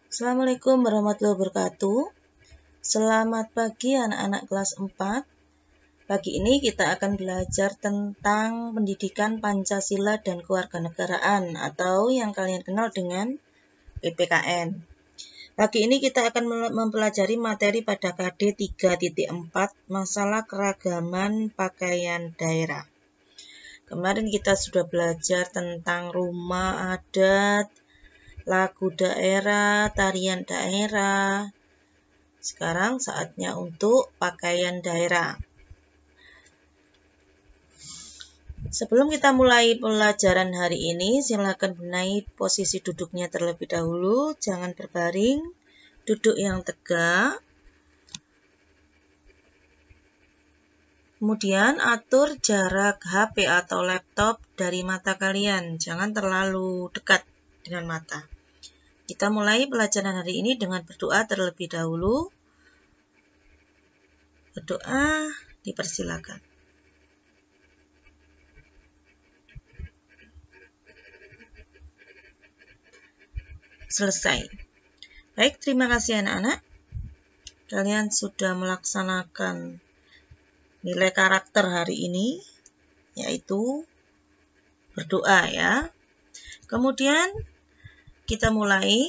Assalamualaikum warahmatullahi wabarakatuh. Selamat pagi anak-anak kelas 4. Pagi ini kita akan belajar tentang pendidikan Pancasila dan kewarganegaraan atau yang kalian kenal dengan PPKN. Pagi ini kita akan mempelajari materi pada KD 3.4 masalah keragaman pakaian daerah. Kemarin kita sudah belajar tentang rumah adat, lagu daerah, tarian daerah. Sekarang saatnya untuk pakaian daerah. Sebelum kita mulai pelajaran hari ini, silakan benahi posisi duduknya terlebih dahulu. Jangan berbaring, duduk yang tegak. Kemudian atur jarak HP atau laptop dari mata kalian. Jangan terlalu dekat dengan mata. Kita mulai pelajaran hari ini dengan berdoa terlebih dahulu. Berdoa dipersilakan. Selesai. Baik, terima kasih anak-anak. Kalian sudah melaksanakan nilai karakter hari ini, yaitu berdoa ya. Kemudian kita mulai.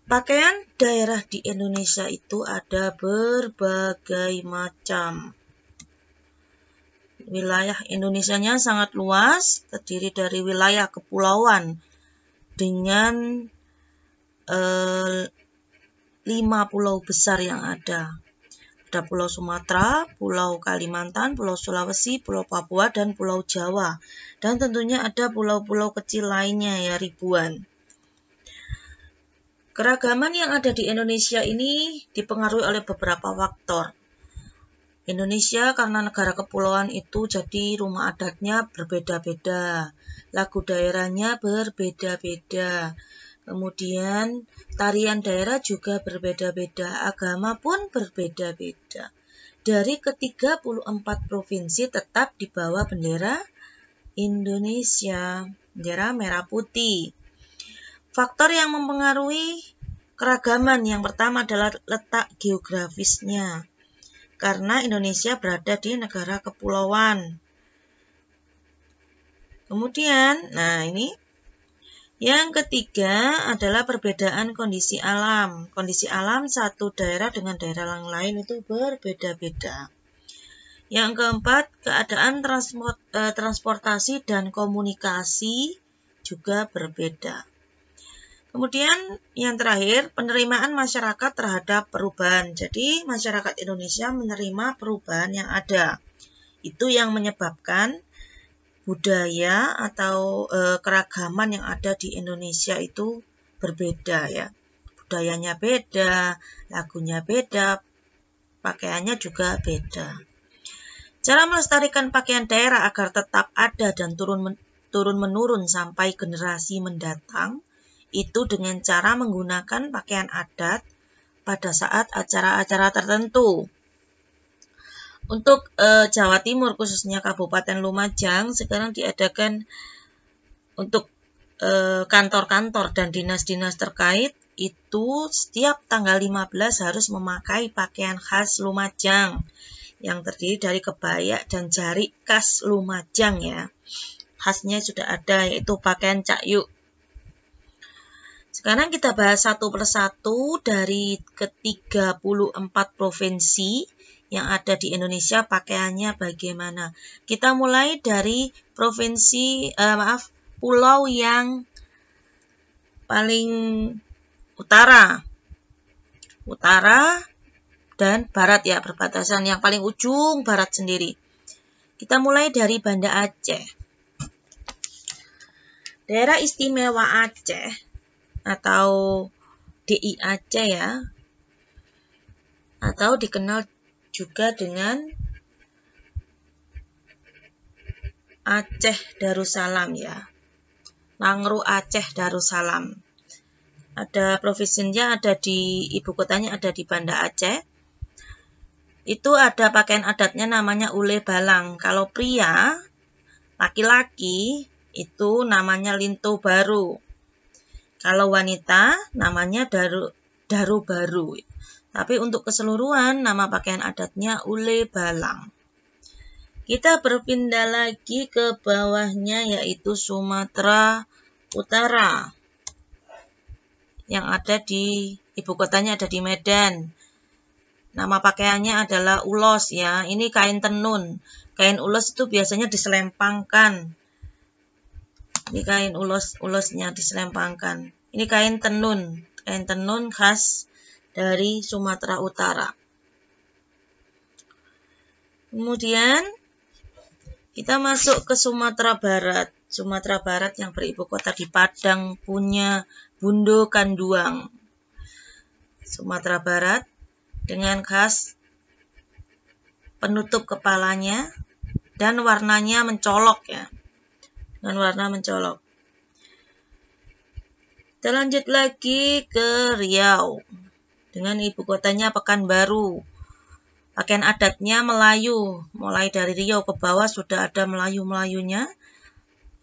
Pakaian daerah di Indonesia itu ada berbagai macam. Wilayah Indonesianya sangat luas, terdiri dari wilayah kepulauan dengan 5 pulau besar yang ada. Ada Pulau Sumatera, Pulau Kalimantan, Pulau Sulawesi, Pulau Papua, dan Pulau Jawa. Dan tentunya ada pulau-pulau kecil lainnya ya, ribuan. Keragaman yang ada di Indonesia ini dipengaruhi oleh beberapa faktor. Indonesia karena negara kepulauan itu jadi rumah adatnya berbeda-beda, lagu daerahnya berbeda-beda, kemudian tarian daerah juga berbeda-beda, agama pun berbeda-beda. Dari ke-34 provinsi tetap di bawah bendera Indonesia, bendera merah putih. Faktor yang mempengaruhi keragaman yang pertama adalah letak geografisnya. Karena Indonesia berada di negara kepulauan. Kemudian, ini yang ketiga adalah perbedaan kondisi alam. Kondisi alam satu daerah dengan daerah yang lain itu berbeda-beda. Yang keempat, keadaan transportasi dan komunikasi juga berbeda. Kemudian yang terakhir, penerimaan masyarakat terhadap perubahan. Jadi masyarakat Indonesia menerima perubahan yang ada. Itu yang menyebabkan budaya atau keragaman yang ada di Indonesia itu berbeda ya. Budayanya beda, lagunya beda, pakaiannya juga beda. Cara melestarikan pakaian daerah agar tetap ada dan turun-menurun sampai generasi mendatang itu dengan cara menggunakan pakaian adat pada saat acara-acara tertentu. Untuk Jawa Timur, khususnya Kabupaten Lumajang, sekarang diadakan untuk kantor-kantor dan dinas-dinas terkait, itu setiap tanggal 15 harus memakai pakaian khas Lumajang, yang terdiri dari kebaya dan jarik khas Lumajang ya. Khasnya sudah ada, yaitu pakaian cakyuk. Sekarang kita bahas satu persatu dari ke-34 provinsi yang ada di Indonesia pakaiannya bagaimana. Kita mulai dari pulau yang paling utara dan barat ya, perbatasan yang paling ujung barat sendiri. Kita mulai dari Banda Aceh. Daerah Istimewa Aceh atau DI Aceh ya, atau dikenal juga dengan Aceh Darussalam ya, Mangru Aceh Darussalam. Ada provinsinya, ada di ibu kotanya ada di Banda Aceh. Itu ada pakaian adatnya namanya ule balang. Kalau pria, laki-laki itu namanya linto baru. Kalau wanita namanya daru baru. Tapi untuk keseluruhan nama pakaian adatnya ule balang. Kita berpindah lagi ke bawahnya yaitu Sumatera Utara. Yang ada di ibu kotanya ada di Medan. Nama pakaiannya adalah ulos ya. Ini kain tenun. Kain ulos itu biasanya diselempangkan. Ini kain ulosnya diselempangkan. Ini kain tenun khas dari Sumatera Utara. Kemudian kita masuk ke Sumatera Barat. Sumatera Barat yang beribu kota di Padang punya Bundo Kanduang. Sumatera Barat dengan khas penutup kepalanya dan warnanya mencolok ya. Dan warna mencolok. Kita lanjut lagi ke Riau dengan ibu kotanya Pekanbaru. Pakaian adatnya Melayu, mulai dari Riau ke bawah sudah ada Melayu-Melayunya.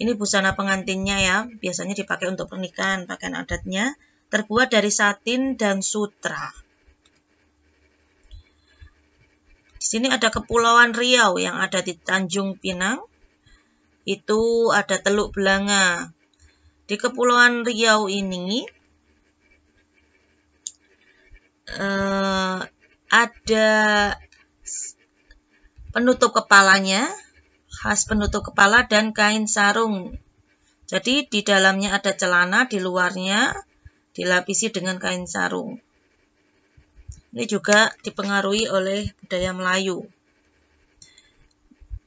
Ini busana pengantinnya ya, biasanya dipakai untuk pernikahan. Pakaian adatnya terbuat dari satin dan sutra. Di sini ada Kepulauan Riau yang ada di Tanjung Pinang. Itu ada Teluk Belanga. Di Kepulauan Riau ini ada penutup kepalanya, khas penutup kepala dan kain sarung. Jadi di dalamnya ada celana, di luarnya dilapisi dengan kain sarung. Ini juga dipengaruhi oleh budaya Melayu.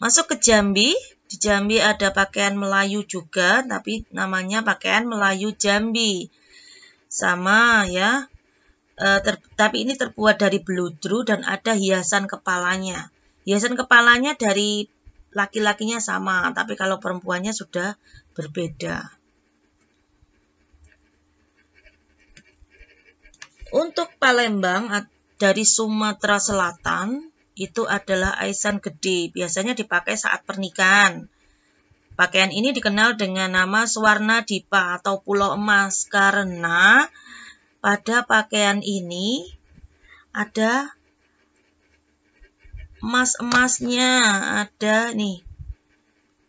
Masuk ke Jambi. Di Jambi ada pakaian Melayu juga, tapi namanya pakaian Melayu Jambi. Sama ya, tapi ini terbuat dari beludru dan ada hiasan kepalanya. Hiasan kepalanya dari laki-lakinya sama, tapi kalau perempuannya sudah berbeda. Untuk Palembang dari Sumatera Selatan, itu adalah aisan gede, biasanya dipakai saat pernikahan. Pakaian ini dikenal dengan nama Swarna Dipa atau Pulau Emas karena pada pakaian ini ada emas-emasnya,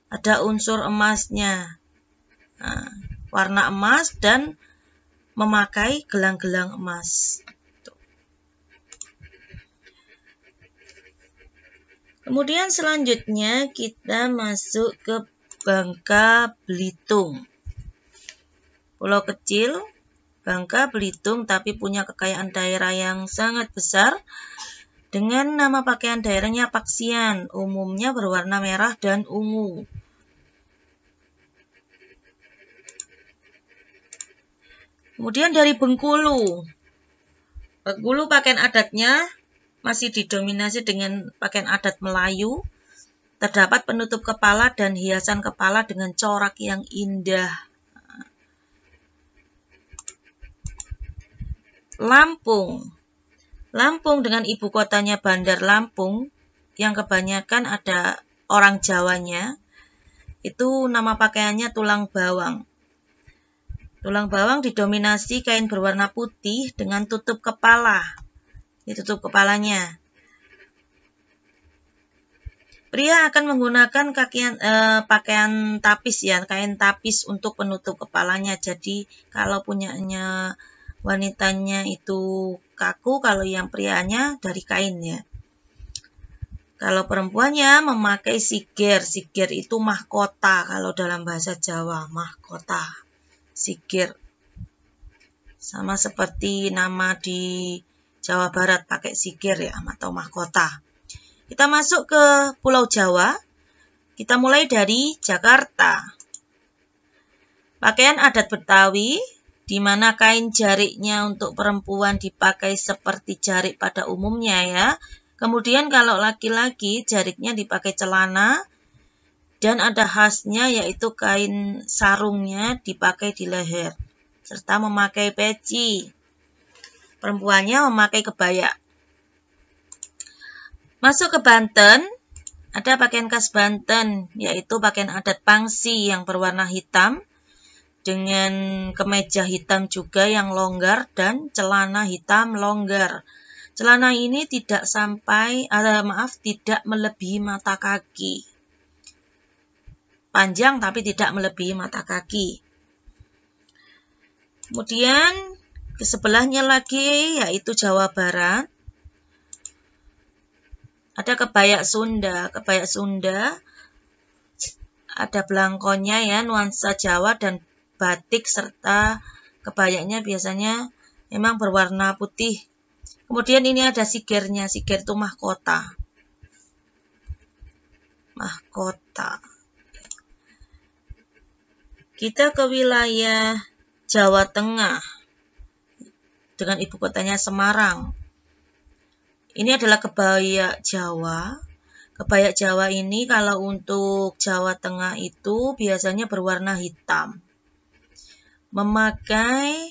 ada unsur emasnya. Nah, warna emas dan memakai gelang-gelang emas. Kemudian selanjutnya kita masuk ke Bangka Belitung. Pulau kecil, Bangka Belitung, tapi punya kekayaan daerah yang sangat besar. Dengan nama pakaian daerahnya Paksian, umumnya berwarna merah dan ungu. Kemudian dari Bengkulu. Bengkulu pakaian adatnya masih didominasi dengan pakaian adat Melayu. Terdapat penutup kepala dan hiasan kepala dengan corak yang indah. Lampung. Lampung dengan ibu kotanya Bandar Lampung, yang kebanyakan ada orang Jawanya, itu nama pakaiannya tulang bawang. Tulang bawang didominasi kain berwarna putih dengan tutup kepala. Ditutup kepalanya. Pria akan menggunakan pakaian tapis ya, kain tapis untuk penutup kepalanya. Jadi kalau punyanya wanitanya itu kaku, kalau yang prianya dari kain ya. Kalau perempuannya memakai siger. Siger itu mahkota kalau dalam bahasa Jawa, mahkota. Siger. Sama seperti nama di Jawa Barat pakai siger ya atau mahkota. Kita masuk ke Pulau Jawa. Kita mulai dari Jakarta. Pakaian adat Betawi di mana kain jariknya untuk perempuan dipakai seperti jarik pada umumnya ya. Kemudian kalau laki-laki jariknya dipakai celana dan ada khasnya yaitu kain sarungnya dipakai di leher serta memakai peci. Perempuannya memakai kebaya. Masuk ke Banten, ada pakaian khas Banten, yaitu pakaian adat Pangsi yang berwarna hitam. dengan kemeja hitam juga yang longgar dan celana hitam longgar. Celana ini tidak tidak melebihi mata kaki. Panjang tapi tidak melebihi mata kaki. Kemudian ke sebelahnya lagi yaitu Jawa Barat. Ada kebaya Sunda. Kebaya Sunda ada belangkonnya ya, nuansa Jawa dan batik serta kebayanya biasanya memang berwarna putih. Kemudian ini ada sigirnya. Sigir itu mahkota. Mahkota. Kita ke wilayah Jawa Tengah dengan ibu kotanya Semarang. Ini adalah kebaya Jawa. Kebaya Jawa ini kalau untuk Jawa Tengah itu biasanya berwarna hitam. Memakai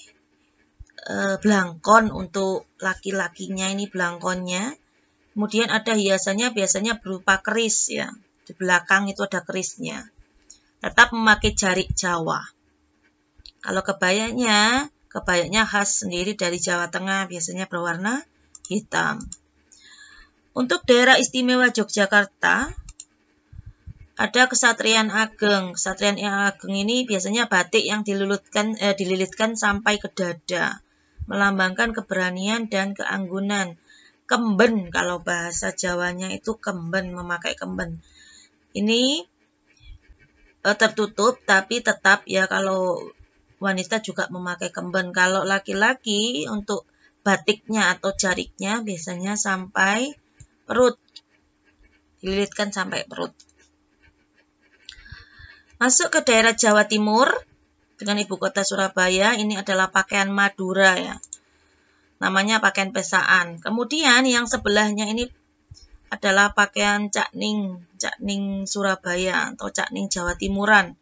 blangkon untuk laki-lakinya, ini blangkonnya. Kemudian ada hiasannya biasanya berupa keris ya. Di belakang itu ada kerisnya. Tetap memakai jarik Jawa. Kalau kebayanya khas sendiri dari Jawa Tengah, biasanya berwarna hitam. Untuk daerah istimewa Yogyakarta, ada Kesatrian Ageng. Kesatrian Ageng ini biasanya batik yang dililitkan sampai ke dada, melambangkan keberanian dan keanggunan. Kemben, kalau bahasa Jawanya itu kemben, memakai kemben. Ini tertutup, tapi tetap ya kalau wanita juga memakai kemben. Kalau laki-laki untuk batiknya atau jariknya biasanya sampai perut, dililitkan sampai perut. Masuk ke daerah Jawa Timur dengan ibu kota Surabaya, ini adalah pakaian Madura ya. Namanya pakaian pesaan. Kemudian yang sebelahnya ini adalah pakaian cakning Surabaya atau cakning Jawa Timuran.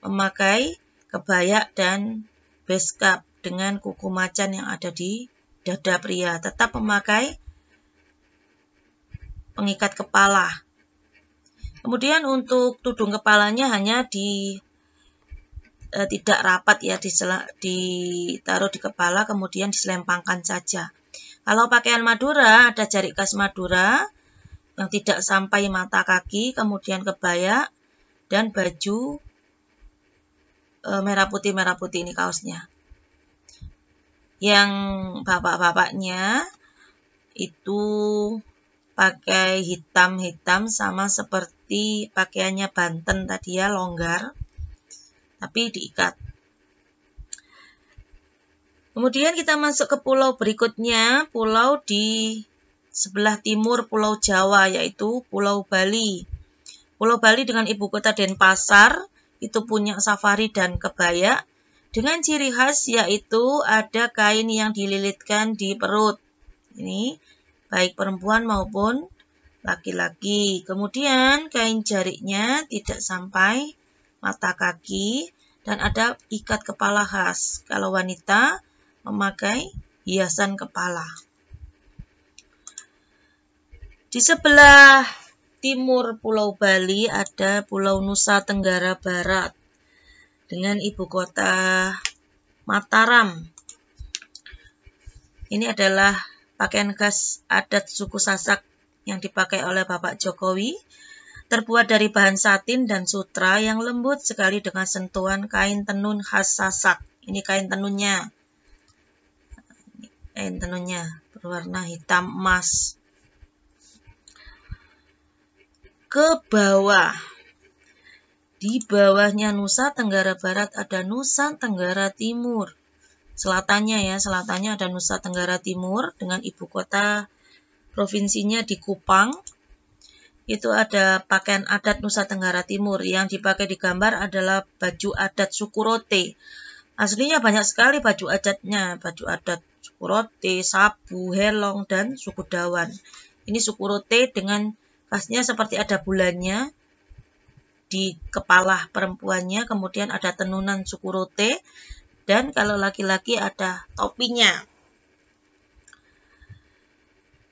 Memakai kebaya dan beskap dengan kuku macan yang ada di dada pria. Tetap memakai pengikat kepala. Kemudian untuk tudung kepalanya hanya tidak rapat ya, ditaruh di kepala kemudian diselempangkan saja. Kalau pakaian Madura ada jarik khas Madura yang tidak sampai mata kaki, kemudian kebaya dan baju merah putih ini kaosnya. Yang bapak-bapaknya itu pakai hitam sama seperti pakaiannya Banten tadi ya, longgar tapi diikat. Kemudian kita masuk ke pulau berikutnya, pulau di sebelah timur Pulau Jawa yaitu Pulau Bali. Pulau Bali dengan ibu kota Denpasar itu punya safari dan kebaya dengan ciri khas yaitu ada kain yang dililitkan di perut. Ini baik perempuan maupun laki-laki. Kemudian kain jariknya tidak sampai mata kaki dan ada ikat kepala khas. Kalau wanita memakai hiasan kepala. Di sebelah timur Pulau Bali ada Pulau Nusa Tenggara Barat dengan ibu kota Mataram. Ini adalah pakaian khas adat suku Sasak yang dipakai oleh Bapak Jokowi. Terbuat dari bahan satin dan sutra yang lembut sekali dengan sentuhan kain tenun khas Sasak. Ini kain tenunnya. Kain tenunnya berwarna hitam emas. Ke bawah. Di bawahnya Nusa Tenggara Barat ada Nusa Tenggara Timur. Selatannya ada Nusa Tenggara Timur dengan ibu kota provinsinya di Kupang. Itu ada pakaian adat Nusa Tenggara Timur. Yang dipakai di gambar adalah baju adat suku Rote. Aslinya banyak sekali baju adatnya. Baju adat suku Rote, Sabu, Helong, dan suku Dawan. Ini suku Rote dengan khasnya seperti ada bulannya di kepala perempuannya. Kemudian ada tenunan suku Rote. Dan kalau laki-laki ada topinya.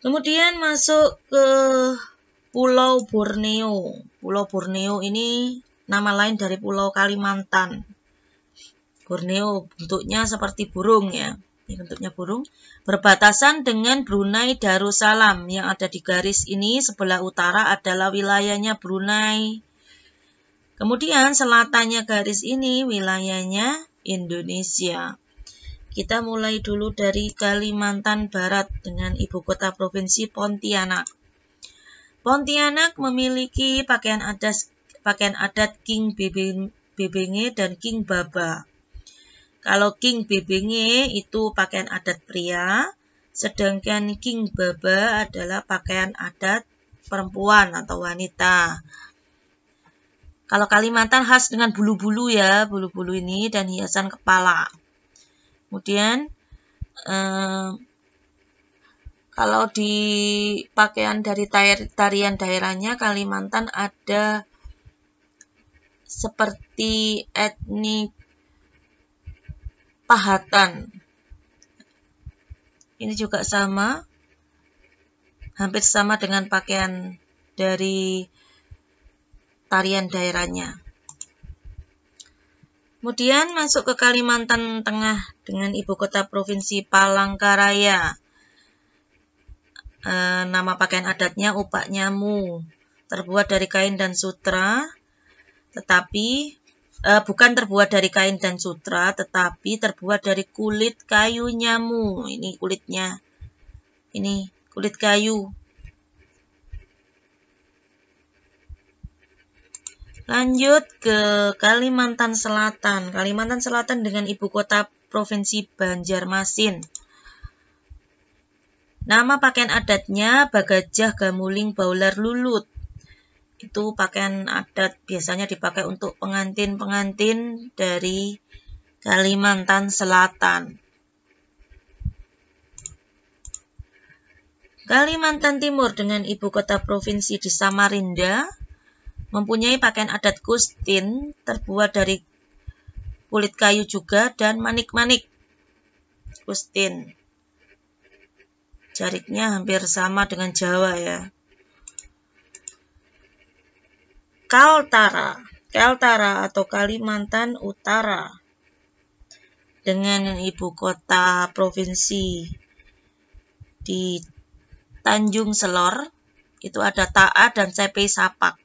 Kemudian masuk ke Pulau Borneo. Pulau Borneo ini nama lain dari Pulau Kalimantan. Borneo, bentuknya seperti burung ya. Ini bentuknya burung. Berbatasan dengan Brunei Darussalam. Yang ada di garis ini sebelah utara adalah wilayahnya Brunei. Kemudian selatannya garis ini wilayahnya Indonesia. Kita mulai dulu dari Kalimantan Barat dengan ibu kota provinsi Pontianak. Pontianak memiliki pakaian adat King Bebenge dan King Baba. Kalau King Bebenge itu pakaian adat pria, sedangkan King Baba adalah pakaian adat perempuan atau wanita. Kalau Kalimantan khas dengan bulu-bulu ya, bulu-bulu ini dan hiasan kepala. Kemudian kalau di pakaian dari tarian daerahnya Kalimantan ada seperti etnik Pahatan. Ini juga sama, hampir sama dengan pakaian dari tarian daerahnya. Kemudian masuk ke Kalimantan Tengah dengan ibu kota provinsi Palangkaraya. Nama pakaian adatnya Upak Nyamu, terbuat dari kain dan sutra, tetapi bukan terbuat dari kain dan sutra, tetapi terbuat dari kulit kayu nyamu. Ini kulitnya, ini kulit kayu. Lanjut ke Kalimantan Selatan. Kalimantan Selatan dengan ibu kota provinsi Banjarmasin. Nama pakaian adatnya Bagajah Gamuling Baular Lulut. Itu pakaian adat biasanya dipakai untuk pengantin-pengantin dari Kalimantan Selatan. Kalimantan Timur dengan ibu kota provinsi di Samarinda mempunyai pakaian adat Kustin terbuat dari kulit kayu juga dan manik-manik. Kustin. Jariknya hampir sama dengan Jawa ya. Kaltara atau Kalimantan Utara dengan ibu kota provinsi di Tanjung Selor, itu ada Ta'a dan Sepe Sapak.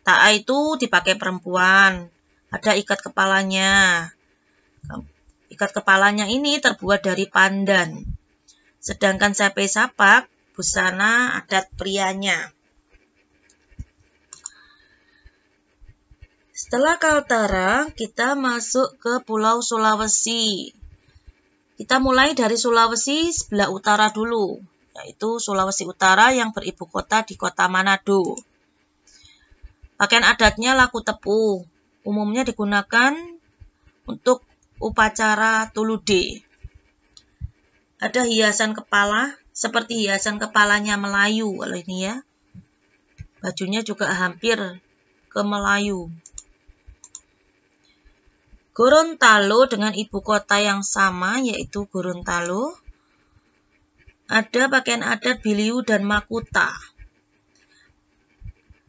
Ta'a itu dipakai perempuan, ada ikat kepalanya. Ikat kepalanya ini terbuat dari pandan. Sedangkan Sepe Sapak busana adat prianya. Setelah Kaltara, kita masuk ke Pulau Sulawesi. Kita mulai dari Sulawesi sebelah utara dulu, yaitu Sulawesi Utara yang beribu kota di kota Manado. Pakaian adatnya laku tepu, umumnya digunakan untuk upacara tulude. Ada hiasan kepala, seperti hiasan kepalanya Melayu kalau ini ya. Bajunya juga hampir ke Melayu. Gorontalo dengan ibu kota yang sama yaitu Gorontalo. Ada pakaian adat Biliu dan Makuta.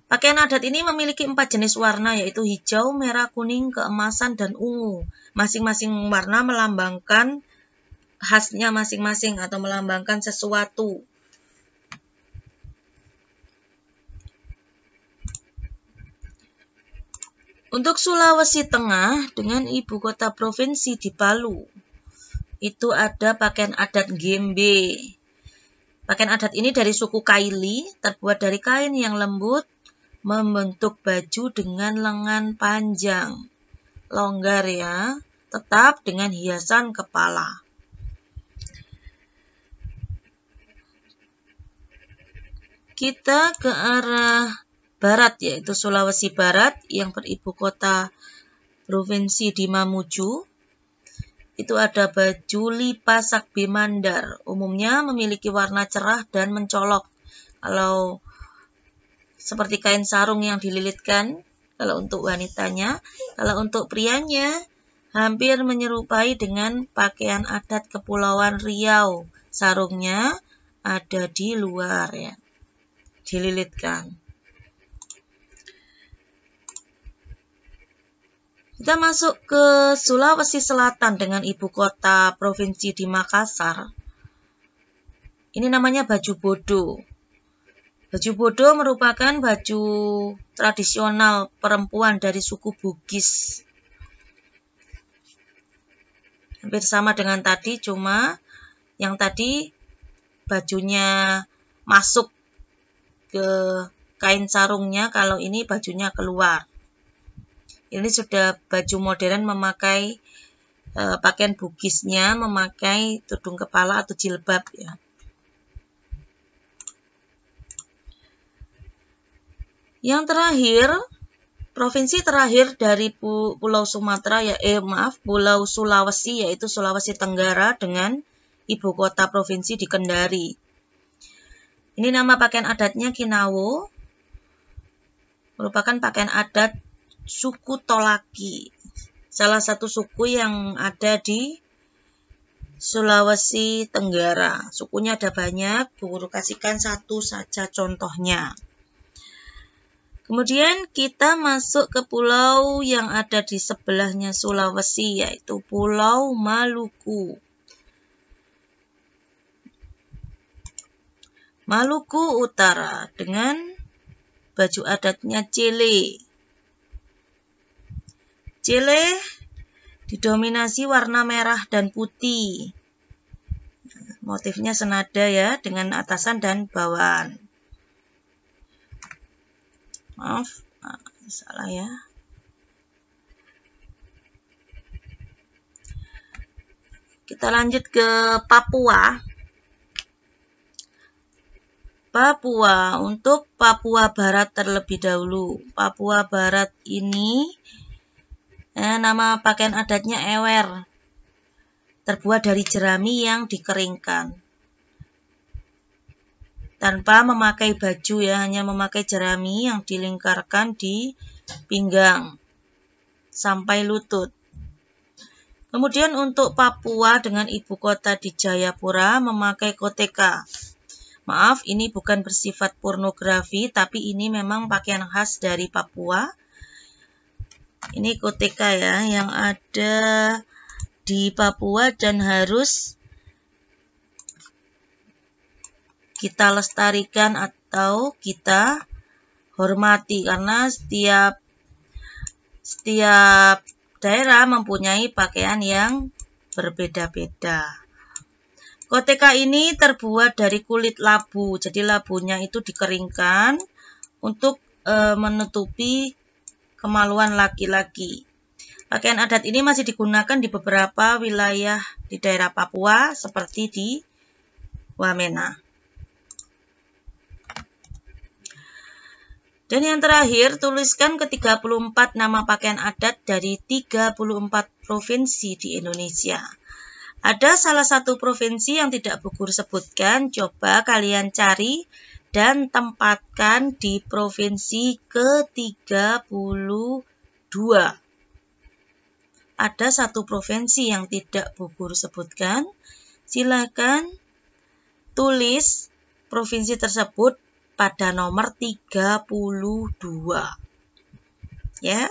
Pakaian adat ini memiliki 4 jenis warna yaitu hijau, merah, kuning, keemasan, dan ungu. Masing-masing warna melambangkan khasnya masing-masing atau melambangkan sesuatu. Untuk Sulawesi Tengah dengan ibu kota provinsi di Palu, itu ada pakaian adat Gembe. Pakaian adat ini dari suku Kaili, terbuat dari kain yang lembut, membentuk baju dengan lengan panjang. Longgar ya, tetap dengan hiasan kepala. Kita ke arah barat yaitu Sulawesi Barat yang beribu kota provinsi di Mamuju. Itu ada baju lipas sakbe mandar. Umumnya memiliki warna cerah dan mencolok. Kalau seperti kain sarung yang dililitkan kalau untuk wanitanya, kalau untuk prianya hampir menyerupai dengan pakaian adat Kepulauan Riau. Sarungnya ada di luar ya, dililitkan. Kita masuk ke Sulawesi Selatan dengan ibu kota provinsi di Makassar. Ini namanya baju bodo. Baju bodo merupakan baju tradisional perempuan dari suku Bugis. Hampir sama dengan tadi, cuma yang tadi bajunya masuk ke kain sarungnya, kalau ini bajunya keluar. Ini sudah baju modern memakai pakaian Bugisnya, memakai tudung kepala atau jilbab ya. Yang terakhir, provinsi terakhir dari Pulau Sumatera Pulau Sulawesi, yaitu Sulawesi Tenggara dengan ibu kota provinsi di Kendari. Ini nama pakaian adatnya Kinawo, merupakan pakaian adat suku Tolaki, salah satu suku yang ada di Sulawesi Tenggara. Sukunya ada banyak, guru kasihkan satu saja contohnya. Kemudian kita masuk ke pulau yang ada di sebelahnya Sulawesi, yaitu Pulau Maluku. Maluku Utara dengan baju adatnya Cele. Cele didominasi warna merah dan putih. Motifnya senada ya dengan atasan dan bawahan. Maaf, salah ya. Kita lanjut ke Papua. Untuk Papua Barat terlebih dahulu. Papua Barat ini nama pakaian adatnya ewer, terbuat dari jerami yang dikeringkan. Tanpa memakai baju ya, hanya memakai jerami yang dilingkarkan di pinggang sampai lutut. Kemudian untuk Papua dengan ibu kota di Jayapura memakai koteka. Maaf, ini bukan bersifat pornografi, tapi ini memang pakaian khas dari Papua. Ini koteka ya, yang ada di Papua dan harus kita lestarikan atau kita hormati, karena setiap daerah mempunyai pakaian yang berbeda-beda. Koteka ini terbuat dari kulit labu, jadi labunya itu dikeringkan untuk menutupi kemaluan laki-laki. Pakaian adat ini masih digunakan di beberapa wilayah di daerah Papua seperti di Wamena. Dan yang terakhir, tuliskan ke-34 nama pakaian adat dari 34 provinsi di Indonesia. Ada salah satu provinsi yang tidak Bu Guru sebutkan, coba kalian cari dan tempatkan di provinsi ke-32. Ada satu provinsi yang tidak Bu Guru sebutkan, silakan tulis provinsi tersebut pada nomor 32. Ya.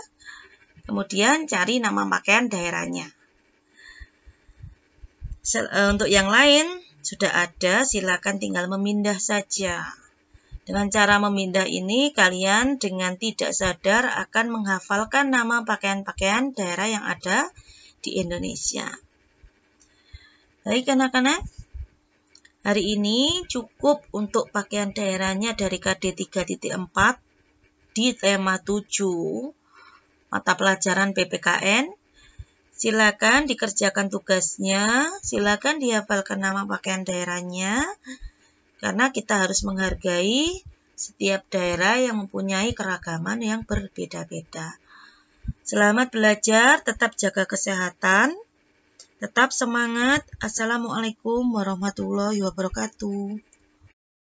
Kemudian cari nama pakaian daerahnya. Untuk yang lain sudah ada, silakan tinggal memindah saja. Dengan cara memindah ini, kalian dengan tidak sadar akan menghafalkan nama pakaian-pakaian daerah yang ada di Indonesia. Baik anak-anak, hari ini cukup untuk pakaian daerahnya dari KD 3.4 di tema 7 mata pelajaran PPKN. Silakan dikerjakan tugasnya, silakan dihafalkan nama pakaian daerahnya, karena kita harus menghargai setiap daerah yang mempunyai keragaman yang berbeda-beda. Selamat belajar, tetap jaga kesehatan, tetap semangat. Assalamualaikum warahmatullahi wabarakatuh.